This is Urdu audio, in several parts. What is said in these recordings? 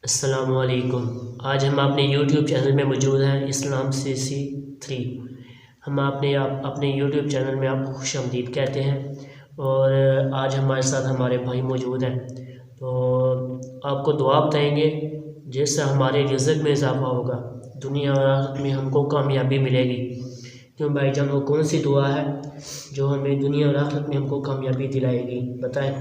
السلام علیکم۔ آج ہم اپنے یوٹیوب چینل میں موجود ہیں اسلام CC3۔ ہم اپنے یوٹیوب چینل میں آپ کو خوش آمدید کہتے ہیں، اور آج ہمارے ساتھ ہمارے بھائی موجود ہیں، تو آپ کو دعا بتائیں گے جس سے ہمارے رزق میں اضافہ ہوگا، دنیا اور آخرت میں ہم کو کامیابی ملے گی۔ کیوں بھائی جان، وہ کون سی دعا ہے جو ہمیں دنیا اور آخرت میں ہم کو کامیابی دلائے گی؟ بتائیں۔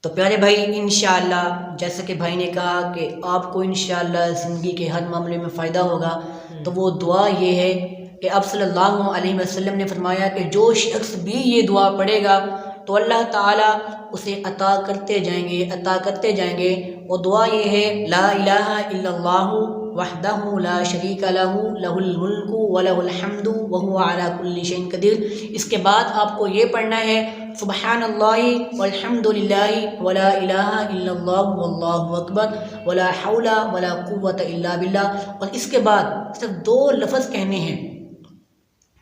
تو پیارے بھائی، انشاءاللہ جیسا کہ بھائی نے کہا کہ آپ کو انشاءاللہ زندگی کے ہر معاملے میں فائدہ ہوگا، تو وہ دعا یہ ہے کہ آپ صلی اللہ علیہ وسلم نے فرمایا کہ جو شخص بھی یہ دعا پڑھے گا تو اللہ تعالیٰ اسے عطا کرتے جائیں گے۔ وہ دعا یہ ہے: لا الہ الا اللہ وحدہ لا شریک لہ لہ الملک ولہ الحمد وہو علی کل شیء قدیر۔ اس کے بعد آپ کو یہ پڑھنا ہے: سبحان اللہ والحمد للہ ولا الہ الا اللہ واللہ اکبر ولا حول ولا قوۃ الا باللہ۔ اور اس کے بعد صرف 2 لفظ کہنے ہیں،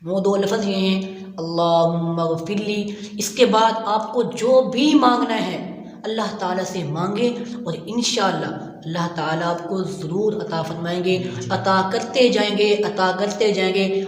وہ 2 لفظ یہ ہیں: اللہم اغفر لی۔ اس کے بعد آپ کو جو بھی مانگنا ہے اللہ تعالیٰ سے مانگے، اور انشاءاللہ اللہ تعالیٰ آپ کو ضرور عطا فرمائیں گے، عطا کرتے جائیں گے۔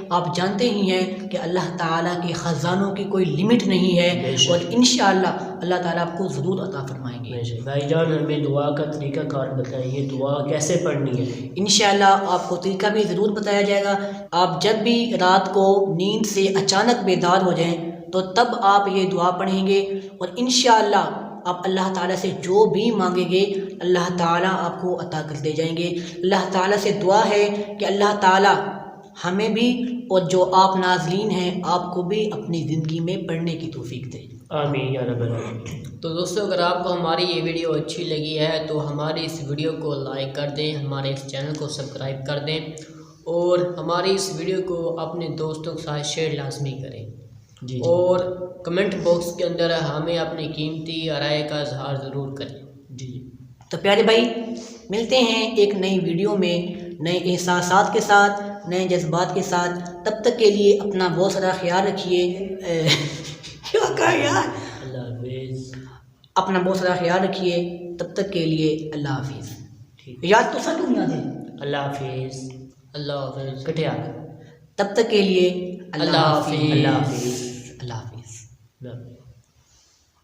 آپ جانتے ہی ہیں کہ اللہ تعالیٰ کے خزانوں کی کوئی لمٹ نہیں ہے، اور انشاءاللہ اللہ تعالیٰ آپ کو ضرور عطا فرمائیں گے۔ بھائی جان، ہمیں دعا کا طریقہ کار بتائیں، یہ دعا کیسے پڑھنی ہے؟ انشاءاللہ آپ کو طریقہ بھی ضرور بتایا جائے گا۔ آپ جب بھی رات کو نیند سے اچانک بیدار ہو جائیں تو تب آپ یہ دعا پڑھیں گے، اور انشاءاللہ آپ اللہ تعالیٰ سے جو بھی مانگیں گے اللہ تعالیٰ آپ کو عطا کرتے جائیں گے۔ اللہ تعالیٰ سے دعا ہے کہ اللہ تعالیٰ ہمیں بھی اور جو آپ ناظرین ہیں آپ کو بھی اپنی زندگی میں پڑھنے کی توفیق دے۔ آمین یا رب العالمین۔ تو دوستو، اگر آپ کو ہماری یہ ویڈیو اچھی لگی ہے تو ہماری اس ویڈیو کو لائک کر دیں، ہمارے اس چینل کو سبسکرائب کر دیں، اور ہماری اس ویڈیو کو اپنے دوستوں کے ساتھ شیئر لازمی کریں، اور کمنٹ باکس کے اندر ہمیں اپنی قیمتی رائے کا اظہار ضرور کریں۔ تو پیارے بھائی، ملتے ہیں ایک نئی ویڈیو میں نئے احساسات کے ساتھ، نئے جذبات کے ساتھ۔ تب تک کے لیے اپنا بہت سارا خیال رکھیے۔ اللہ حافظ۔ اپنا بہت سارا خیال رکھیے۔ تب تک کے لیے اللہ حافظ۔ یاد تو سب کو یاد ہے۔ اللہ حافظ۔ اللہ حافظ۔ کٹیا۔ تب تک کے لیے اللہ حافظ۔ اللہ حافظ۔ اللہ حافظ۔